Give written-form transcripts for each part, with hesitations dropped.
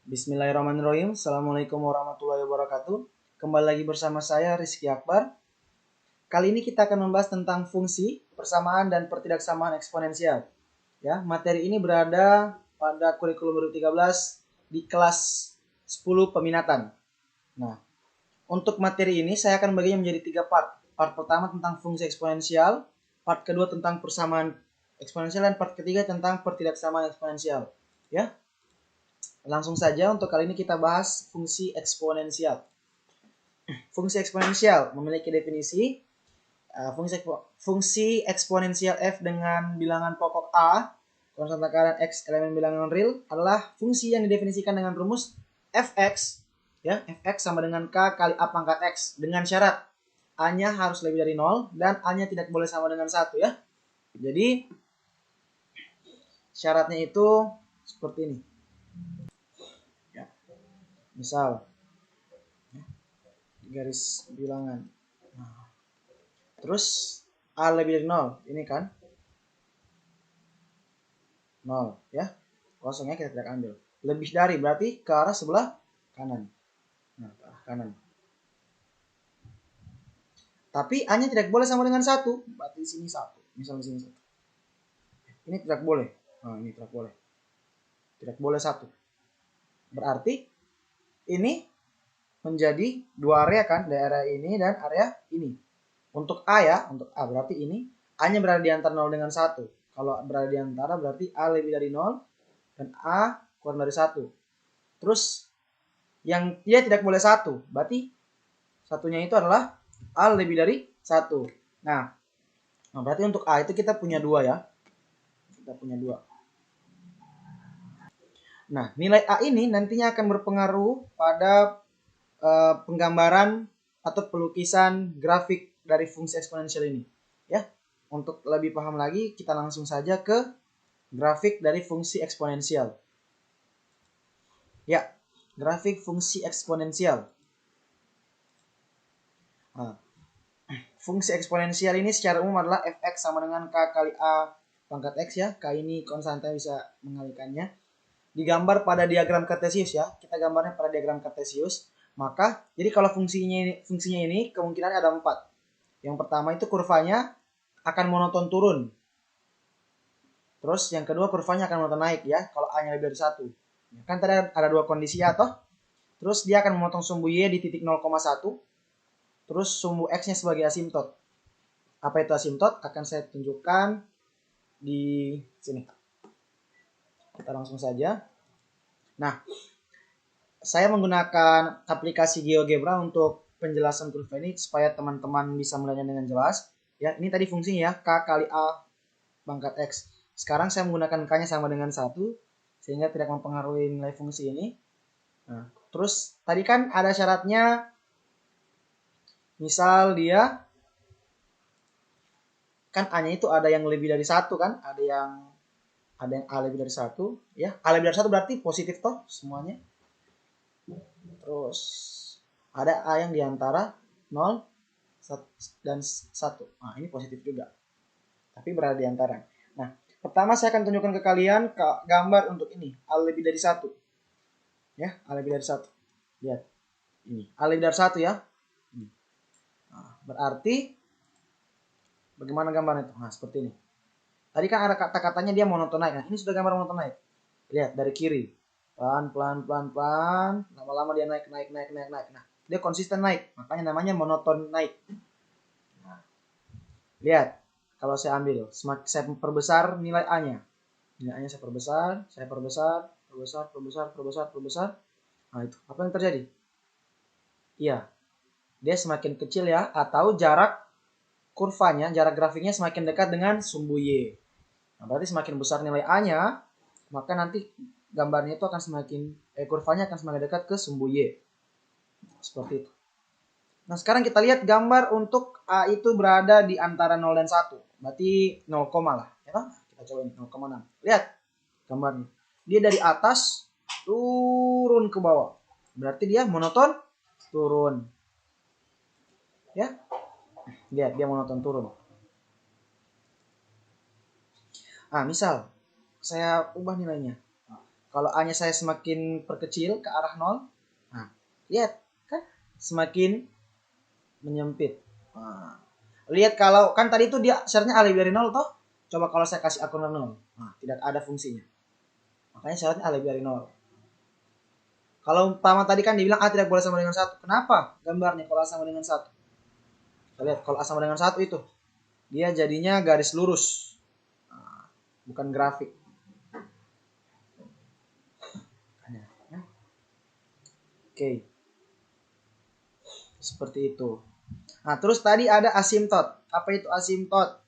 Bismillahirrahmanirrahim. Assalamualaikum warahmatullahi wabarakatuh. Kembali lagi bersama saya Rizky Akbar. Kali ini kita akan membahas tentang fungsi, persamaan dan pertidaksamaan eksponensial. Ya, materi ini berada pada kurikulum 2013 di kelas 10 peminatan. Nah, untuk materi ini saya akan baginya menjadi 3 part. Part pertama tentang fungsi eksponensial, part kedua tentang persamaan eksponensial, dan part ketiga tentang pertidaksamaan eksponensial. Ya, langsung saja untuk kali ini kita bahas fungsi eksponensial. Fungsi eksponensial memiliki definisi. Fungsi eksponensial f dengan bilangan pokok a, konstan takaran x elemen bilangan real adalah fungsi yang didefinisikan dengan rumus fx, ya, fx sama dengan k kali a pangkat x dengan syarat a-nya harus lebih dari 0 dan a-nya tidak boleh sama dengan 1, ya. Jadi syaratnya itu seperti ini. Ya. Misal garis bilangan. Nah, terus a lebih dari 0, ini kan 0, ya. Kosongnya kita tidak ambil. Lebih dari berarti ke arah sebelah kanan. Nah, ke arah kanan. Tapi a-nya tidak boleh sama dengan 1, berarti di sini 1. Misalnya di sini 1. Ini tidak boleh. Nah, ini tidak boleh. Tidak boleh 1. Berarti ini menjadi dua area kan, daerah ini dan area ini. Untuk A, ya, untuk A berarti ini A-nya berada di antara 0 dengan 1. Kalau berada di antara berarti A lebih dari 0 dan A kurang dari 1. Terus yang dia tidak boleh 1, berarti satunya itu adalah A lebih dari 1. Nah, berarti untuk A itu kita punya 2, ya. Kita punya 2. Nah, nilai A ini nantinya akan berpengaruh pada penggambaran atau pelukisan grafik dari fungsi eksponensial ini, ya. Untuk lebih paham lagi, kita langsung saja ke grafik dari fungsi eksponensial. Ya, grafik fungsi eksponensial. Nah, fungsi eksponensial ini secara umum adalah fx sama dengan k kali a pangkat x, ya. K ini konstanta, bisa mengalihkannya. Digambar pada diagram kartesius, ya. Kita gambarnya pada diagram kartesius. Maka, jadi kalau fungsinya ini kemungkinan ada 4. Yang pertama itu kurvanya akan monoton turun. Terus yang kedua kurvanya akan monoton naik, ya, kalau A-nya lebih dari 1. Kan tadi ada 2 kondisi, ya, toh. Terus dia akan memotong sumbu Y di titik 0,1. Terus sumbu X-nya sebagai asimtot. Apa itu asimtot? Akan saya tunjukkan di sini. Kita langsung saja. Nah, saya menggunakan aplikasi GeoGebra untuk penjelasan kurva ini supaya teman-teman bisa melihatnya dengan jelas. Ya, ini tadi fungsinya, ya, K kali A pangkat X. Sekarang saya menggunakan K-nya sama dengan 1, sehingga tidak mempengaruhi nilai fungsi ini. Nah, terus tadi kan ada syaratnya, misal dia, kan A-nya itu ada yang lebih dari 1 kan, ada yang A lebih dari 1, ya. A lebih dari 1 berarti positif toh semuanya. Terus ada A yang diantara 0 dan 1. Nah, ini positif juga. Tapi berada di antara. Nah, pertama saya akan tunjukkan ke kalian gambar untuk ini. A lebih dari 1. Ya, A lebih dari 1. Lihat. Ini. A lebih dari 1, ya. Nah, berarti bagaimana gambarnya itu? Nah, seperti ini. Tadi kan ada kata-katanya dia monoton naik. Nah, ini sudah gambar monoton naik. Lihat dari kiri. Pelan. Lama-lama dia naik. Nah, dia konsisten naik. Makanya namanya monoton naik. Nah, lihat. Kalau saya ambil, saya perbesar nilai A-nya. Nilai A-nya saya perbesar. Nah, itu. Apa yang terjadi? Iya. Dia semakin kecil, ya. Atau jarak kurvanya, jarak grafiknya semakin dekat dengan sumbu Y. Nah, berarti semakin besar nilai A-nya, maka nanti gambarnya itu akan kurvanya akan semakin dekat ke sumbu Y. Seperti itu. Nah, sekarang kita lihat gambar untuk A itu berada di antara 0 dan 1. Berarti 0, lah. Ya, kita coba ini 0,6. Lihat gambarnya. Dia dari atas turun ke bawah. Berarti dia monoton turun. Ya. Lihat dia monoton turun. Misal saya ubah nilainya. Kalau A-nya saya semakin perkecil ke arah 0, nah, lihat kan semakin menyempit. Nah, lihat kalau kan tadi itu dia syaratnya A lebih dari 0 toh. Coba kalau saya kasih A kurang 0. Nah, tidak ada fungsinya. Makanya syaratnya A lebih dari 0. Kalau umpama tadi kan dibilang A tidak boleh sama dengan 1. Kenapa? Gambarnya kalau A sama dengan 1. Kita lihat kalau A sama dengan 1 itu dia jadinya garis lurus. Nah, bukan grafik. Oke. Seperti itu. Nah, terus tadi ada asimtot. Apa itu asimtot?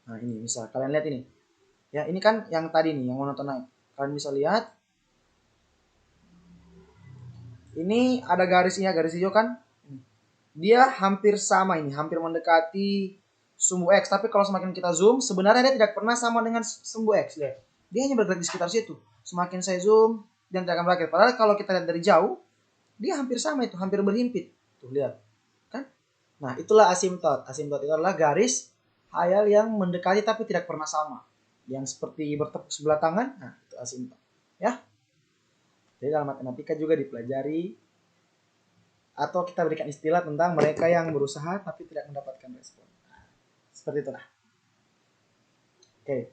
Nah, ini bisa kalian lihat ini. Ya, ini kan yang tadi nih, yang monoton naik. Kalian bisa lihat. Ini ada garisnya, garis hijau kan? Dia hampir sama ini, hampir mendekati sumbu X. Tapi kalau semakin kita zoom, sebenarnya dia tidak pernah sama dengan sumbu X. Lihat. Dia hanya bergerak di sekitar situ. Semakin saya zoom, dia tidak akan berakhir. Padahal kalau kita lihat dari jauh, dia hampir sama itu, hampir berhimpit. Tuh, lihat. Kan? Nah, itulah asimtot. Asimtot itu adalah garis hayal yang mendekati tapi tidak pernah sama. Yang seperti bertepuk sebelah tangan, nah itu asimtot. Ya. Jadi dalam matematika juga dipelajari atau kita berikan istilah tentang mereka yang berusaha tapi tidak mendapatkan respon. Nah, seperti itulah. Oke.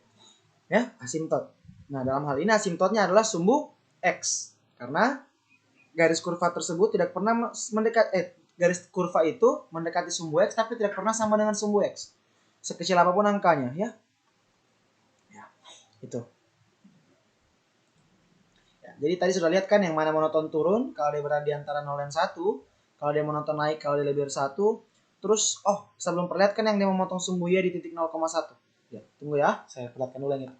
Ya, asimtot. Nah, dalam hal ini asimtotnya adalah sumbu X. Karena garis kurva tersebut tidak pernah garis kurva itu mendekati sumbu X tapi tidak pernah sama dengan sumbu X. Sekecil apapun angkanya, ya. Ya, itu. Ya, jadi tadi sudah lihat kan yang mana monoton turun kalau dia berada di antara 0 dan 1, kalau dia monoton naik kalau dia lebih dari 1. Terus saya belum perlihatkan yang dia memotong sumbu Y di titik 0,1. Ya, tunggu ya, saya perlihatkan dulu yang itu.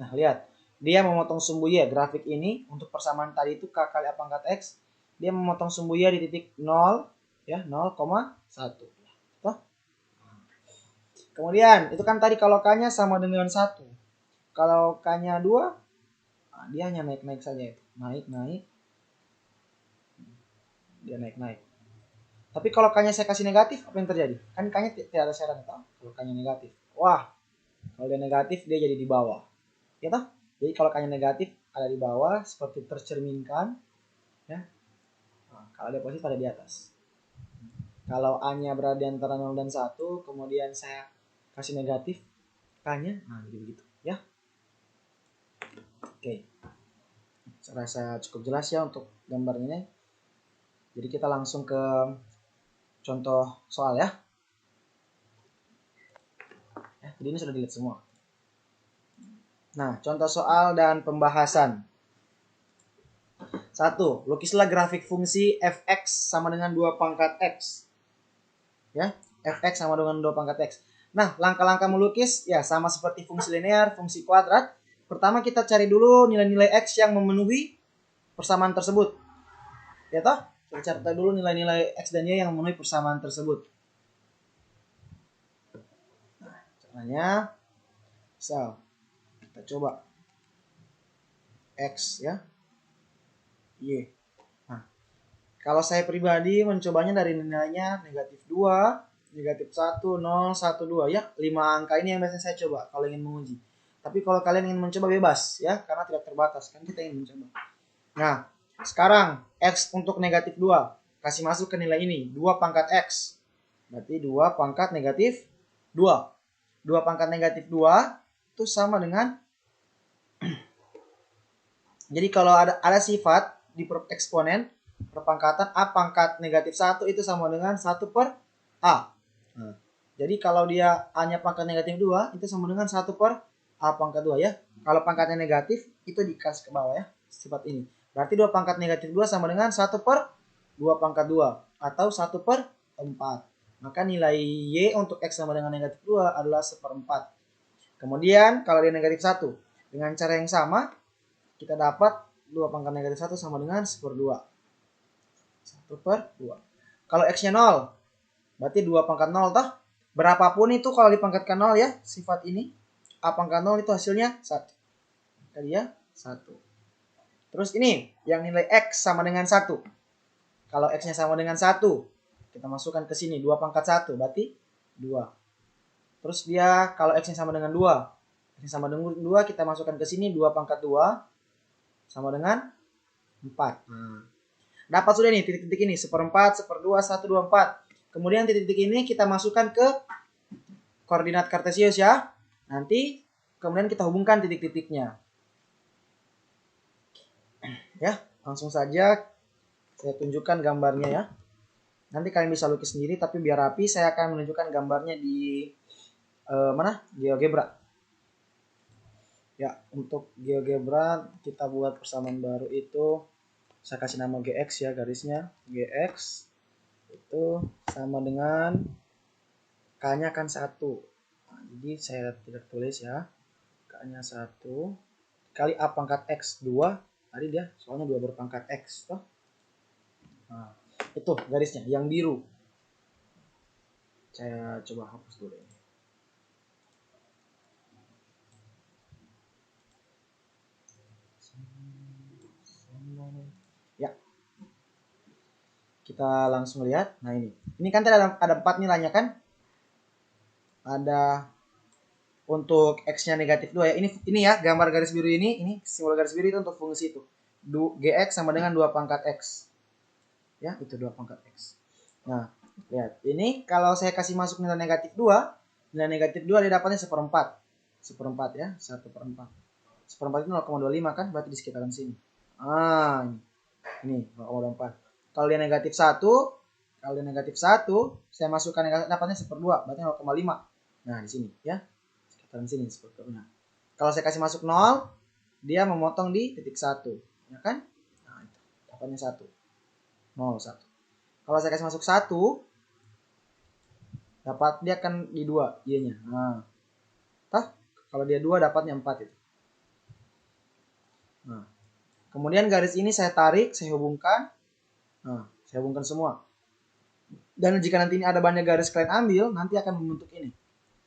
Nah, lihat. Dia memotong sumbu Y, grafik ini untuk persamaan tadi itu K kali A pangkat X. Dia memotong sumbu Y di titik 0, ya, 0,1. Toh? Kemudian, itu kan tadi kalau K-nya sama dengan 1. Kalau K-nya 2, nah, dia hanya naik-naik saja itu. Naik-naik. Dia naik-naik. Tapi kalau K-nya saya kasih negatif, apa yang terjadi? Kan K-nya tidak ada syarat, toh? Kalau K-nya negatif. Wah, kalau dia negatif, dia jadi di bawah. Ya toh? Jadi kalau K-nya negatif ada di bawah seperti tercerminkan, ya. Nah, kalau dia positif ada di atas. Kalau A-nya berada di antara 0 dan 1, kemudian saya kasih negatif K-nya, nah gitu-gitu, ya. Oke. Saya rasa cukup jelas ya untuk gambar ini. Jadi kita langsung ke contoh soal ya. Jadi ini sudah dilihat semua. Nah, contoh soal dan pembahasan. 1. Lukislah grafik fungsi fx sama dengan 2 pangkat x. Ya, fx sama dengan 2 pangkat x. Nah, langkah-langkah melukis ya sama seperti fungsi linear, fungsi kuadrat. Pertama kita cari dulu nilai-nilai x yang memenuhi persamaan tersebut. Ya toh? Kita cari dulu nilai-nilai x dan y yang memenuhi persamaan tersebut. Nah, caranya misal kita coba x ya, y. Nah, kalau saya pribadi mencobanya dari nilainya negatif 2, negatif 1, 0, 1, 2 ya. 5 angka ini yang biasanya saya coba kalau ingin menguji. Tapi kalau kalian ingin mencoba bebas ya, karena tidak terbatas kan kita ingin mencoba. Nah, sekarang x untuk negatif 2 kasih masuk ke nilai ini 2 pangkat x. Berarti 2 pangkat negatif 2. 2 pangkat negatif 2 itu sama dengan jadi kalau ada sifat di eksponen perpangkatan A pangkat negatif 1 itu sama dengan 1 per A. Nah, jadi kalau dia A-nya pangkat negatif 2 itu sama dengan 1 per A pangkat 2 ya. Kalau pangkatnya negatif itu dikasih ke bawah ya sifat ini. Berarti 2 pangkat negatif 2 sama dengan 1 per 2 pangkat 2 atau 1 per 4. Maka nilai Y untuk X sama dengan negatif 2 adalah 1/4. Kemudian kalau dia negatif 1 dengan cara yang sama kita dapat 2 pangkat negatif 1 sama dengan 1/2. 1/2. Kalau X-nya 0 berarti 2 pangkat 0 toh. Berapapun itu kalau dipangkatkan 0 ya sifat ini A pangkat 0 itu hasilnya 1. Tadi ya 1. Terus ini yang nilai X sama dengan 1. Kalau X-nya sama dengan 1 kita masukkan ke sini 2 pangkat 1 berarti 2. Terus dia kalau X-nya sama dengan 2. X-nya sama dengan 2 kita masukkan ke sini 2 pangkat 2. sama dengan 4. Nah, dapat sudah nih titik-titik ini, 1/4, 1/2, 1, 2, 4. Kemudian titik-titik ini kita masukkan ke koordinat kartesius ya. Nanti kemudian kita hubungkan titik-titiknya. Ya, langsung saja saya tunjukkan gambarnya ya. Nanti kalian bisa lukis sendiri, tapi biar rapi saya akan menunjukkan gambarnya di mana? GeoGebra. Ya, untuk GeoGebra kita buat persamaan baru itu saya kasih nama GX ya, garisnya GX itu sama dengan K-nya kan 1. Nah, jadi saya tidak tulis ya. K-nya 1 kali A pangkat X 2. Tadi dia soalnya 2 berpangkat X toh. Nah, itu garisnya yang biru. Saya coba hapus dulu ini. Ya. Kita langsung lihat. Nah, ini kan tadi ada 4 nilainya kan? Ada untuk X-nya negatif 2 ya. Ini ya gambar garis biru ini simbol garis biru itu untuk fungsi itu. GX sama dengan 2 pangkat X. Ya, itu 2 pangkat X. Nah, lihat. Ini kalau saya kasih masuk nilai negatif 2, nilai negatif 2 dia dapatnya 1/4. 1/4 ya, 1/4. 1/4 itu 0,25 kan, berarti di sekitaran sini. Ah, ini 0,24. Kalau dia negatif 1, saya masukkan negatif dapatnya 1/2, berarti 0,5. Nah, di sini ya. Sekitaran sini seperti itu. Nah, kalau saya kasih masuk 0, dia memotong di titik 1, ya kan? Nah, itu dapatnya 1. 0, 1. Kalau saya kasih masuk 1, dapat dia akan di 2 y-nya. Nah, kalau dia 2 dapatnya 4 itu. Nah, kemudian garis ini saya tarik, saya hubungkan. Nah, saya hubungkan semua. Dan jika nanti ini ada banyak garis kalian ambil, nanti akan membentuk ini.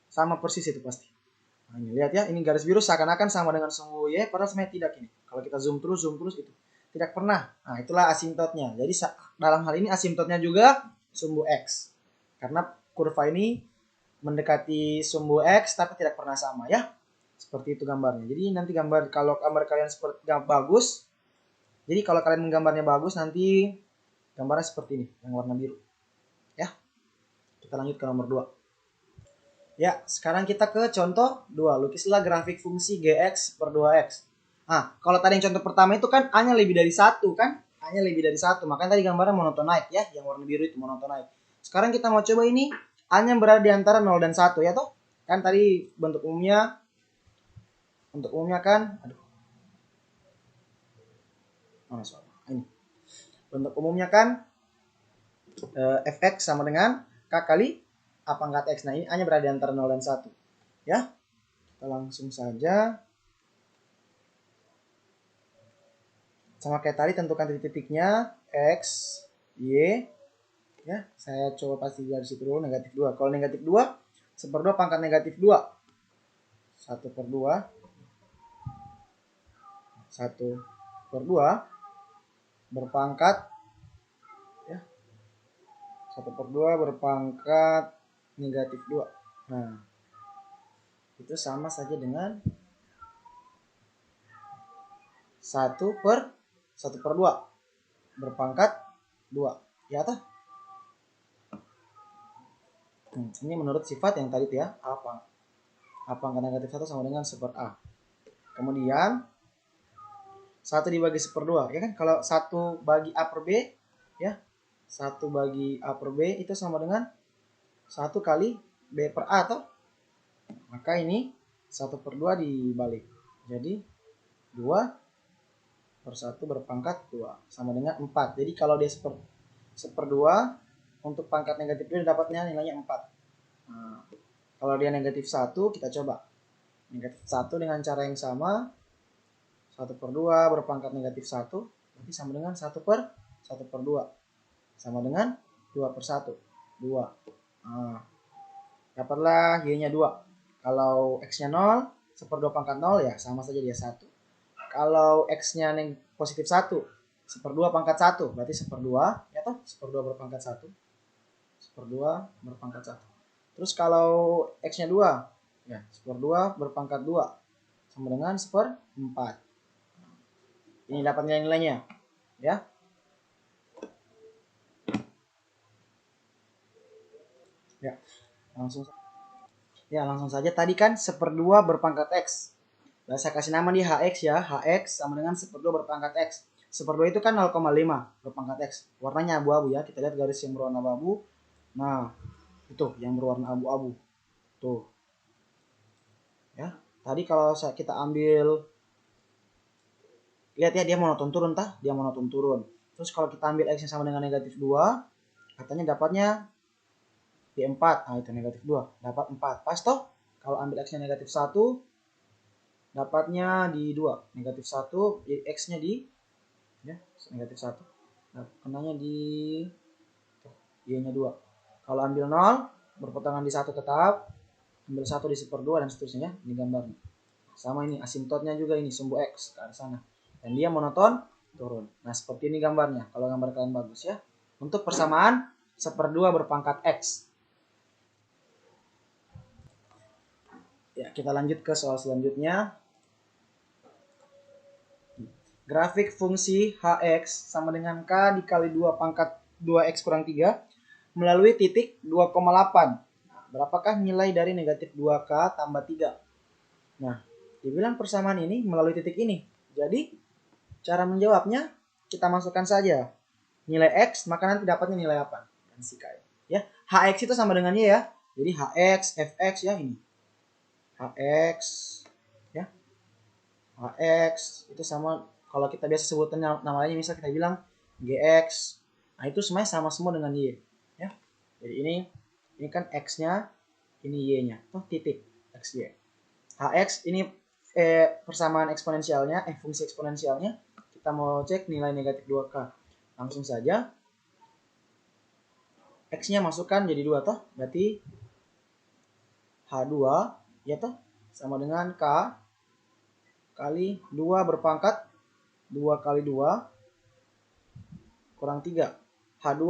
Sama persis itu pasti. Nah, ini lihat ya, ini garis biru seakan-akan sama dengan sumbu Y, padahal sebenarnya tidak ini. Kalau kita zoom terus itu. Tidak pernah. Nah, itulah asimptotnya. Jadi dalam hal ini asimptotnya juga sumbu X. Karena kurva ini mendekati sumbu X tapi tidak pernah sama ya. Seperti itu gambarnya. Jadi nanti kalau gambar kalian seperti bagus. Jadi kalau kalian menggambarnya bagus nanti gambarnya seperti ini yang warna biru. Ya. Kita lanjut ke nomor 2. Ya, sekarang kita ke contoh 2. Lukislah grafik fungsi GX per 2X. Nah, kalau tadi yang contoh pertama itu kan A-nya lebih dari 1 kan? A-nya lebih dari 1. Makanya tadi gambarnya monotonaik ya, yang warna biru itu monotonaik. Sekarang kita mau coba ini A-nya berada di antara 0 dan 1 ya toh? Kan tadi bentuk umumnya kan ini. Bentuk umumnya kan fx sama dengan k kali a pangkat x. Nah, ini A-nya berada di antara 0 dan 1. Ya. Kita langsung saja. Sama kayak tadi tentukan titik-titiknya x, y. Ya, saya coba pasti garis itu dulu negatif 2. Kalau negatif 2, 1/2 pangkat negatif 2. 1/2. 1/2 berpangkat ya. 1/2 berpangkat negatif 2. Nah, itu sama saja dengan 1/2 berpangkat 2. Ya toh? Ini menurut sifat yang tadi tuh ya, apa? A pangkat negatif 1 sama dengan 1/A. Kemudian 1 dibagi 1/2, ya kan? Kalau 1 bagi A per B, ya. 1 bagi A per B itu sama dengan 1 kali B per A toh? Maka ini 1/2 dibalik. Jadi 2/1 berpangkat 2 sama dengan 4. Jadi kalau dia 1/2 untuk pangkat negatif 2 dapatnya nilainya 4. Nah, kalau dia negatif 1 kita coba. Negatif 1 dengan cara yang sama. 1/2 berpangkat negatif 1 berarti sama dengan 1/2 sama dengan 2/1. 2. Nah, dapatlah y-nya 2. Kalau x-nya 0, 1/2 pangkat 0 ya sama saja dia 1. Kalau x-nya positif 1, 1/2 pangkat 1 berarti 1/2 ya toh? 1/2 berpangkat 1. 1/2 berpangkat 1. Terus kalau x-nya 2, ya 1/2 berpangkat 2 sama dengan 1/4. Ini dapat nilai-nilainya, ya. Langsung saja tadi kan 1/2 berpangkat X. Nah, saya kasih nama dia HX ya. HX sama dengan 1/2 berpangkat X. 1/2 itu kan 0,5 berpangkat X. Warnanya abu-abu ya. Kita lihat garis yang berwarna abu. Nah, itu yang berwarna abu-abu. Tuh. Ya. Tadi kalau kita ambil, lihat ya, dia monoton turun tah? Dia monoton turun. Terus kalau kita ambil X yang sama dengan -2, katanya dapatnya di 4. Nah, itu -2. Dapat 4. Pas toh? Kalau ambil X-nya -1, dapatnya di 2. -1, X-nya di, ya, -1. Nah, kenanya di Y-nya 2. Kalau ambil 0, berpotongan di 1 tetap. Ambil 1 di 1/2 dan seterusnya. Ini gambarnya. Sama ini asimptotnya juga, ini sumbu X ke arah sana. Dan dia monoton turun. Nah, seperti ini gambarnya. Kalau gambar kalian bagus ya. Untuk persamaan 1/2 berpangkat X. Ya, kita lanjut ke soal selanjutnya. Grafik fungsi Hx sama dengan K dikali 2 pangkat 2X kurang 3 melalui titik 2,8. Berapakah nilai dari negatif 2K tambah 3? Nah, dibilang persamaan ini melalui titik ini. Jadi, cara menjawabnya kita masukkan saja nilai X, maka nanti dapatnya nilai apa? Dan si K. Ya, Hx itu sama dengan Y ya. Jadi Hx, Fx ya ini. Hx ya. Hx itu sama, kalau kita biasa sebutan namanya misal kita bilang Gx. Nah, itu semuanya sama semua dengan Y ya. Jadi ini kan X-nya, ini Y-nya. Oh, titik XY. Hx ini persamaan eksponensialnya, fungsi eksponensialnya. Kita mau cek nilai negatif 2K. Langsung saja X-nya masukkan jadi 2 toh. Berarti H2 ya toh sama dengan K kali 2 berpangkat 2 kali 2 kurang 3. H2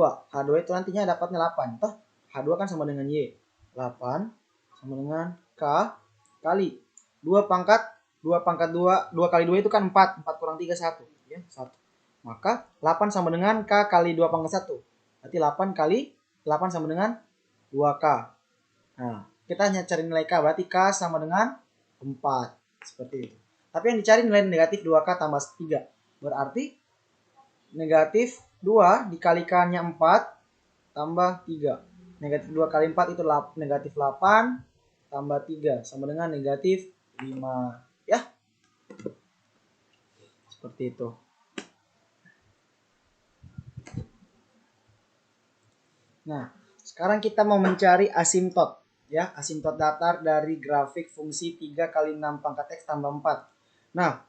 itu nantinya dapatnya 8 toh. H2 kan sama dengan Y. 8 sama dengan K kali 2 pangkat 2 kali 2 itu kan 4. 4 kurang 3 1 ya, 1. Maka 8 sama dengan K kali 2 pangkat 1. Berarti 8 kali 8 sama dengan 2K. Nah, kita hanya cari nilai K, berarti K sama dengan 4. Seperti itu. Tapi yang dicari nilai negatif 2K tambah 3. Berarti negatif 2 dikalikannya 4 tambah 3. Negatif 2 kali 4 itu negatif 8 tambah 3 sama dengan negatif 5. Ya. Seperti itu. Nah, sekarang kita mau mencari asimtot. Ya, asimtot datar dari grafik fungsi 3 kali 6 pangkat X tambah 4. Nah,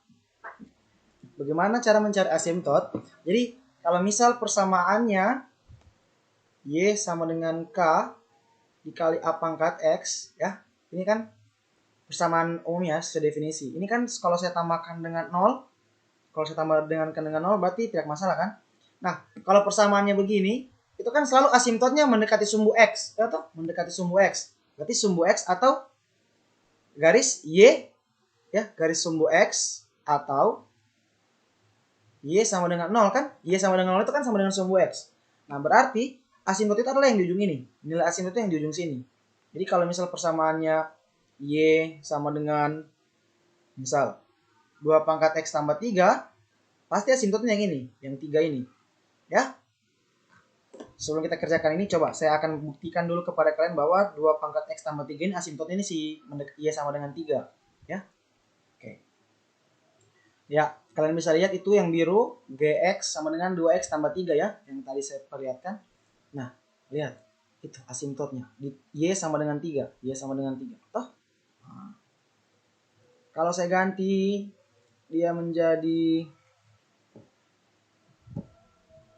bagaimana cara mencari asimtot? Jadi, kalau misal persamaannya Y sama dengan K dikali A pangkat X, ya, ini kan persamaan umumnya sesuai definisi. Ini kan kalau saya tambahkan dengan 0, kalau saya tambah dengan 0 berarti tidak masalah kan? Nah, kalau persamaannya begini, itu kan selalu asimptotnya mendekati sumbu X, ya toh? Mendekati sumbu X. Berarti sumbu X atau garis Y, ya, garis sumbu X atau Y sama dengan 0 kan? Y sama dengan 0 itu kan sama dengan sumbu X. Nah, berarti asimptot itu adalah yang di ujung ini. Nilai asimptot itu yang di ujung sini. Jadi kalau misal persamaannya Y sama dengan misal 2 pangkat X tambah 3, pasti asimptotnya yang ini, yang 3 ini. Ya. Sebelum kita kerjakan ini, coba saya akan buktikan dulu kepada kalian bahwa 2 pangkat X tambah 3 ini asimptotnya ini Y sama dengan 3. Ya. Oke. Ya, kalian bisa lihat itu yang biru, Gx sama dengan 2X tambah 3 ya, yang tadi saya perlihatkan. Nah, lihat, itu asimptotnya. Y sama dengan 3, Y sama dengan 3. Toh? Nah, kalau saya ganti dia menjadi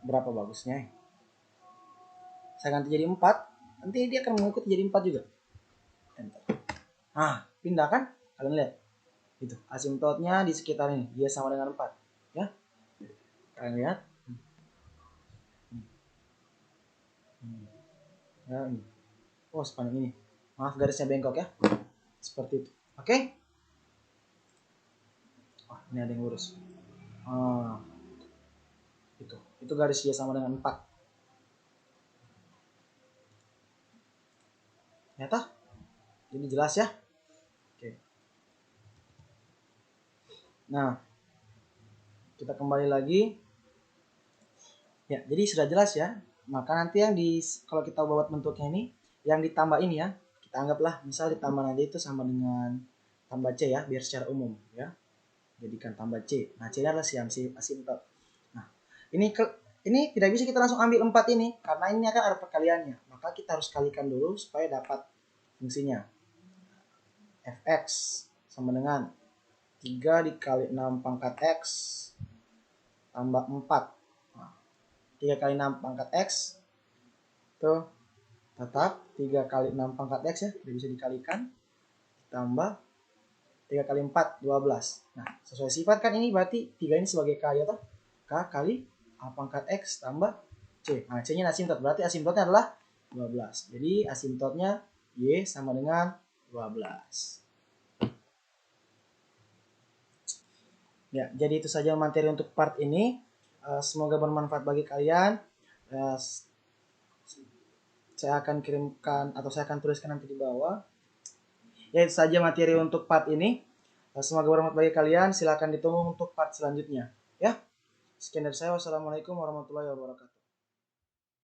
berapa bagusnya? Saya ganti jadi 4, nanti dia akan mengikuti jadi 4 juga. Enter. Nah, pindah kan? Kalian lihat. Itu asimptotnya di sekitar ini, dia sama dengan 4. Ya. Kalian lihat. Ya, ini. Oh, sepanjang ini. Maaf garisnya bengkok ya. Seperti itu. Oke? Oh, ini ada yang lurus. Ah, itu garis Y sama dengan 4. Ya toh? Jadi jelas ya? Oke. Nah, kita kembali lagi. Ya, jadi sudah jelas ya. Maka nanti yang kalau kita buat bentuknya ini, yang ditambah ini ya, kita anggaplah misal ditambah nanti itu sama dengan tambah C ya, biar secara umum ya. Jadikan tambah C. Nah, C adalah si asimtot. Nah, ini tidak bisa kita langsung ambil 4 ini karena ini akan ada perkaliannya. Maka kita harus kalikan dulu supaya dapat fungsinya. Fx sama dengan 3 dikali 6 pangkat X tambah 4. Nah, 3 kali 6 pangkat X itu tetap 3 kali 6 pangkat X ya, tidak bisa dikalikan, tambah 3 kali 4, 12. Nah, sesuai sifat kan ini berarti 3 ini sebagai K ya toh? K kali A pangkat X tambah C. Nah, C-nya asimtot, berarti asimtotnya adalah 12. Jadi asimtotnya Y sama dengan 12. Ya, jadi itu saja materi untuk part ini. Semoga bermanfaat bagi kalian. Saya akan kirimkan atau saya akan tuliskan nanti di bawah. Ya, itu saja materi untuk part ini. Semoga bermanfaat bagi kalian. Silakan ditunggu untuk part selanjutnya. Ya, sekian dari saya. Wassalamualaikum warahmatullahi wabarakatuh.